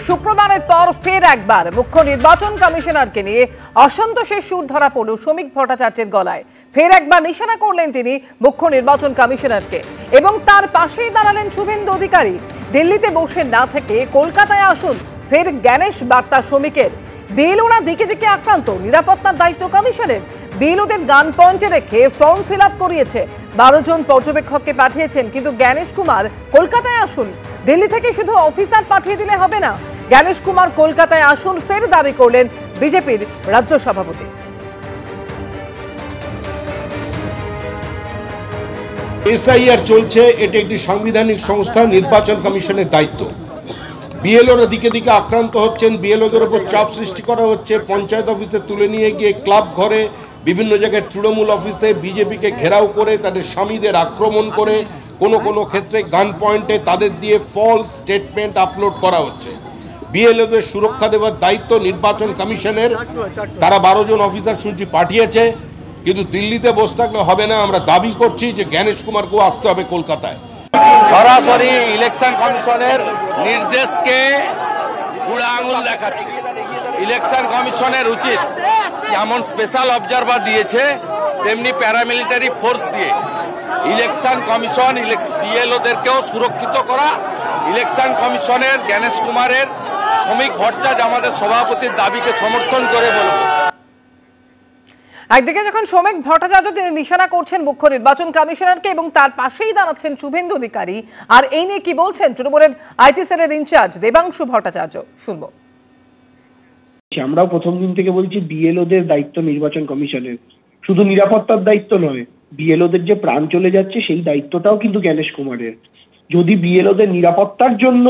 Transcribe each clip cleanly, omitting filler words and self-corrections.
শুক্রবারের পর ফের একবার মুখ্য নির্বাচন কমিশনারকে নিয়ে অসন্তোষের সুর ধরা পড়ল শ্রমিক ভট্টাচার্যের গলায়। ফের একবার নিশানা করলেন তিনি মুখ্য নির্বাচন কমিশনারকে এবং তার পাশেই দাঁড়ালেন শুভেন্দু অধিকারী। দিল্লিতে বসে না থেকে কলকাতায় আসুন, ফের জ্ঞানেশ বার্তা শ্রমিকের। বিএলওরা দিকে দিকে আক্রান্ত, নিরাপত্তার দায়িত্ব কমিশনের। বিএলওদের গান পয়েন্টে রেখে ফর্ম ফিল আপ করিয়েছে, 12 জন পর্যবেক্ষককে পাঠিয়েছেন, কিন্তু জ্ঞানেশ কুমার কলকাতায় আসুন। দিল্লি থেকে শুধু অফিসার পাঠিয়ে দিলে হবে না, জ্ঞানেশ কুমার কলকাতায় আসুন ফের দাবি করলেন বিজেপির রাজ্য সভাপতি। এসআইআর চলছে, এটা একটি সাংবিধানিক সংস্থা, নির্বাচন কমিশনের দায়িত্ব। বিএলওরা দিকে দিকে আক্রান্ত হচ্ছেন, বিএলওদের উপর চাপ সৃষ্টি করা হচ্ছে। পঞ্চায়েত অফিসে তুলে নিয়ে গিয়ে ক্লাব ঘরে, বিভিন্ন জায়গায় তৃণমূল অফিসে বিজেপিকে ঘেরাও করে তাদের স্বামীদের আক্রমণ করে, কোনো ক্ষেত্রে গান পয়েন্টে তাদের দিয়ে ফলস স্টেটমেন্ট আপলোড করা হচ্ছে। বিএলওদের সুরক্ষা দেওয়ার দায়িত্ব নির্বাচন কমিশনের। তারা 12 জন অফিসার শুনছি পাঠিয়েছে, কিন্তু দিল্লিতে বসে থাকলে হবে না। আমরা দাবি করছি যে জ্ঞানেশ কুমারকেও আসতে হবে কলকাতায়। সরাসরি ইলেকশন কমিশনের নির্দেশকে বুড়া আঙুল দেখাচ্ছে। ইলেকশন কমিশনের উচিত যেমন স্পেশাল অবজারভার দিয়েছে তেমনি প্যারামিলিটারি ফোর্স দিয়ে ইলেকশন কমিশন বিএলওদেরকেও সুরক্ষিত করা। ইলেকশন কমিশনের জ্ঞানেশ কুমারের শ্রমিক ভট্টাচার্য আমাদের সভাপতির দাবিকে সমর্থন করে বলব। একদিকে যখন শ্রমিক ভট্টাচার্য তিনি নিশানা করছেন মুখ্য নির্বাচন কমিশনারকে এবং তার পাশেই দাঁড়াচ্ছেন শুভেন্দু অধিকারী, আর এই নিয়ে কি বলছেন তৃণমূলের আইটি সেলের ইনচার্জ দেবাংশু ভট্টাচার্য, শুনবো। আমরাও প্রথম দিন থেকে বলছি বিএলওদের দায়িত্ব নির্বাচন কমিশনের, শুধু নিরাপত্তার দায়িত্ব নয়, বিএলওদের যে প্রাণ চলে যাচ্ছে সেই দায়িত্বটাও কিন্তু জ্ঞানেশ কুমারের। যদি বিএলওদের নিরাপত্তার জন্য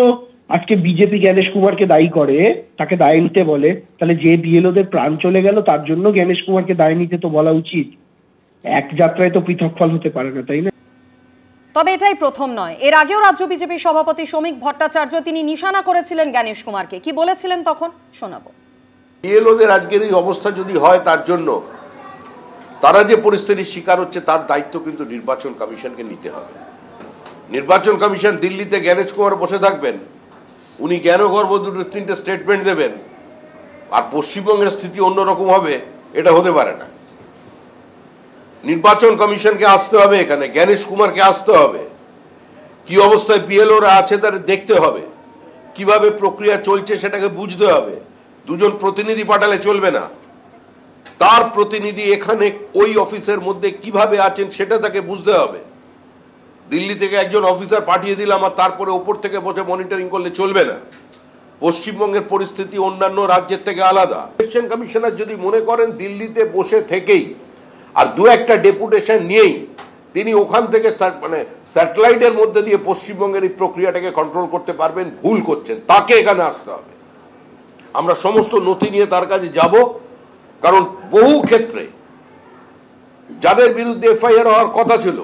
আজকে বিজেপি জ্ঞানেশ কুমারকে দায়ী করে, তাকে দায় নিতে বলে, তাহলে যে বিএলওদের প্রাণ চলে গেল তার জন্য জ্ঞানেশ কুমারকে দায় নিতে তো বলা উচিত। এক যাত্রায় তো পৃথক ফল হতে পারে না, তাই না? তবে এটাই প্রথম নয়, এর আগেও রাজ্য বিজেপির সভাপতি শ্রমিক ভট্টাচার্য তিনি নিশানা করেছিলেন জ্ঞানেশ কুমারকে। কি বলেছিলেন তখন শোনাবো। বিএলওদের আজকের এই অবস্থা যদি হয়, তার জন্য তারা যে পরিস্থিতির শিকার হচ্ছে তার দায়িত্ব কিন্তু নির্বাচন কমিশনকে নিতে হবে। নির্বাচন কমিশন দিল্লিতে জ্ঞানেশ কুমার বসে থাকবেন, উনি জ্ঞান গর্ব 2-3টে স্টেটমেন্ট দেবেন, আর পশ্চিমবঙ্গের স্থিতি অন্যরকম হবে, এটা হতে পারে না। নির্বাচন কমিশনকে আসতে হবে, এখানে জ্ঞানেশ কুমারকে আসতে হবে। কি অবস্থায় বিএলওরা আছে তার দেখতে হবে, কিভাবে প্রক্রিয়া চলছে সেটাকে বুঝতে হবে। 2 জন প্রতিনিধি পাঠালে চলবে না, তার প্রতিনিধি এখানে ওই অফিসের মধ্যে কিভাবে আছেন সেটা তাকে বুঝতে হবে। দিল্লি থেকে একজন অফিসার পাঠিয়ে দিলাম আর তারপরে উপর থেকে বসে মনিটরিং করলে চলবে না। পশ্চিমবঙ্গের পরিস্থিতি অন্যান্য রাজ্যের থেকে আলাদা। ইলেকশন কমিশনার যদি মনে করেন দিল্লিতে বসে থেকেই আর 2-1টা ডেপুটেশন নিয়েই তিনি ওখান থেকে মানে স্যাটেলাইটের মধ্যে দিয়ে পশ্চিমবঙ্গের এই প্রক্রিয়াটাকে কন্ট্রোল করতে পারবেন, ভুল করছেন। তাকে এখানে আসতে হবে। আমরা সমস্ত নথি নিয়ে তার কাছে যাব, কারণ বহু ক্ষেত্রে যাদের বিরুদ্ধে এফআইআর হওয়ার কথা ছিল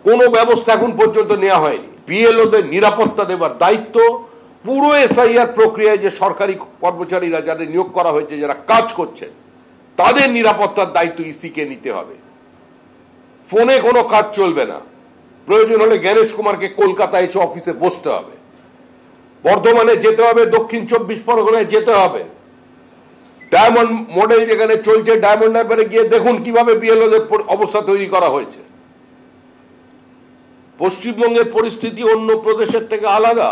কোনো ব্যবস্থা এখন পর্যন্ত নেওয়া হয়নি। বিএলওদের নিরাপত্তা দেওয়ার দায়িত্ব পুরো এসআইআর প্রক্রিয়ায় যে সরকারি কর্মচারীরা যাদের নিয়োগ করা হয়েছে, যারা কাজ করছেন, তাদের নিরাপত্তার দায়িত্ব ইসিকে নিতে হবে। ফোনে কোনো কাজ চলবে না। প্রয়োজন হলে জ্ঞানেশ কুমারকে কলকাতায় এসে অফিসে বসতে হবে, বর্ধমানে যেতে হবে, দক্ষিণ 24 পরগনায় যেতে হবে। ডায়মন্ড মডেল যেখানে চলছে, ডায়মন্ড হারবারে গিয়ে দেখুন কিভাবে বিএলওদের অবস্থা তৈরি করা হয়েছে। পশ্চিমবঙ্গের পরিস্থিতি অন্য প্রদেশের থেকে আলাদা।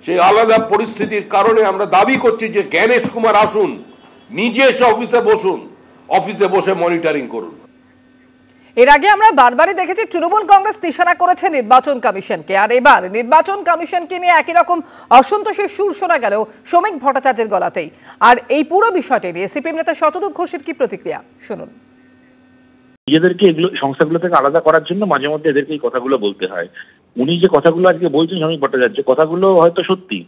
সেই আলাদা পরিস্থিতির কারণে আমরা দাবি করছি যে জ্ঞানেশ কুমার আসুন, নিজে এসে অফিসে বসুন, অফিসে বসে মনিটরিং করুন। এর আগে আমরা বারবারই দেখেছি তৃণমূল কংগ্রেস নিশানা করেছে নির্বাচন কমিশনকে, আর এবার নির্বাচন কমিশনকে নিয়ে একই রকম অসন্তোষের সুর শোনা গেল শ্রমিক ভট্টাচার্যের গলাতেই। আর এই পুরো বিষয়টি নিয়ে সিপিএম নেতা শতদূপ ঘোষের কি প্রতিক্রিয়া, শুনুন। নিজেদেরকে এগুলো সংস্থাগুলো থেকে আলাদা করার জন্য মাঝে মধ্যে এদেরকে এই কথাগুলো বলতে হয়। উনি যে কথাগুলো আজকে বলছেন শ্রমিক ভট্টাচার্য, কথাগুলো হয়তো সত্যি,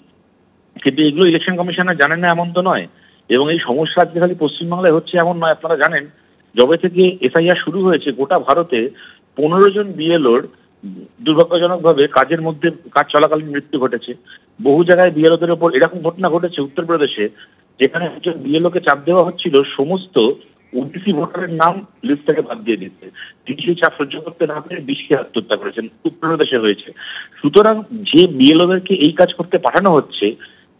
কিন্তু এগুলো ইলেকশন কমিশনার জানেন না এমন তো নয়। এবং এই সমস্যা আজকে খালি পশ্চিমবাংলায় হচ্ছে এমন নয়। আপনারা জানেন যবে থেকে এসআইআর শুরু হয়েছে গোটা ভারতে 15 জন বিএলওর দুর্ভাগ্যজনকভাবে কাজের মধ্যে কাজ চলাকালীন মৃত্যু ঘটেছে। বহু জায়গায় বিএলওদের ওপর এরকম ঘটনা ঘটেছে উত্তরপ্রদেশে, যেখানে একজন বিএলওকে চাপ দেওয়া হচ্ছিল সমস্ত ওবিসি ভোটারের নাম লিস্ট থেকে বাদ দিয়ে দিচ্ছে। তিনি সেই চাপ সহ্য করতে না পেরে বিষকে আত্মহত্যা করেছেন, উত্তরপ্রদেশে হয়েছে। সুতরাং যে বিএলওদেরকে এই কাজ করতে পাঠানো হচ্ছে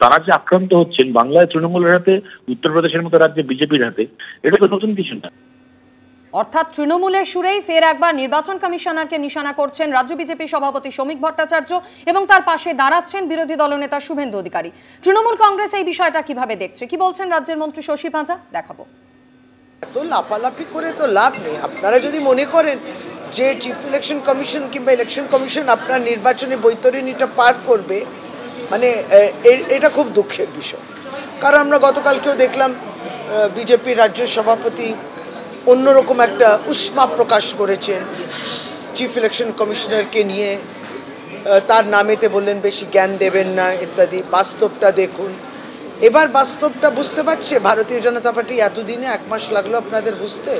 তারা যে আক্রান্ত হচ্ছেন বাংলায় তৃণমূলের হাতে, উত্তরপ্রদেশের মতো রাজ্যে বিজেপির হাতে, এটা তো নতুন কিছু না। অর্থাৎ তৃণমূলের সুরেই ফের একবার নির্বাচন কমিশনারকে নিশানা করছেন রাজ্য বিজেপি সভাপতি শ্রমিক ভট্টাচার্য এবং তার পাশে দাঁড়াচ্ছেন বিরোধী দলনেতা শুভেন্দু অধিকারী। তৃণমূল কংগ্রেস এই বিষয়টা কিভাবে দেখছে, কি বলছেন রাজ্যের মন্ত্রী শশী পাঁজা, দেখাবো। এত লাফালাফি করে তো লাভ নেই। আপনারা যদি মনে করেন যে চিফ ইলেকশন কমিশন কিংবা ইলেকশন কমিশন আপনার নির্বাচনী বৈতরণীটা পার করবে, মানে এটা খুব দুঃখের বিষয়। কারণ আমরা গতকালকেও দেখলাম বিজেপির রাজ্য সভাপতি অন্যরকম একটা উষ্মা প্রকাশ করেছেন চিফ ইলেকশন কমিশনারকে নিয়ে, তার নামেতে বললেন বেশি জ্ঞান দেবেন না ইত্যাদি। বাস্তবটা দেখুন, এবার বাস্তবটা বুঝতে পারছে ভারতীয় জনতা পার্টি। এতদিনে 1 মাস লাগলো আপনাদের বুঝতে।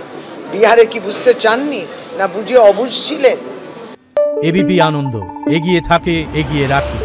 বিহারে কি বুঝতে চাননি, না বুঝে অবুঝ ছিলেন? এবিপি আনন্দ, এগিয়ে থাকে, এগিয়ে রাখে।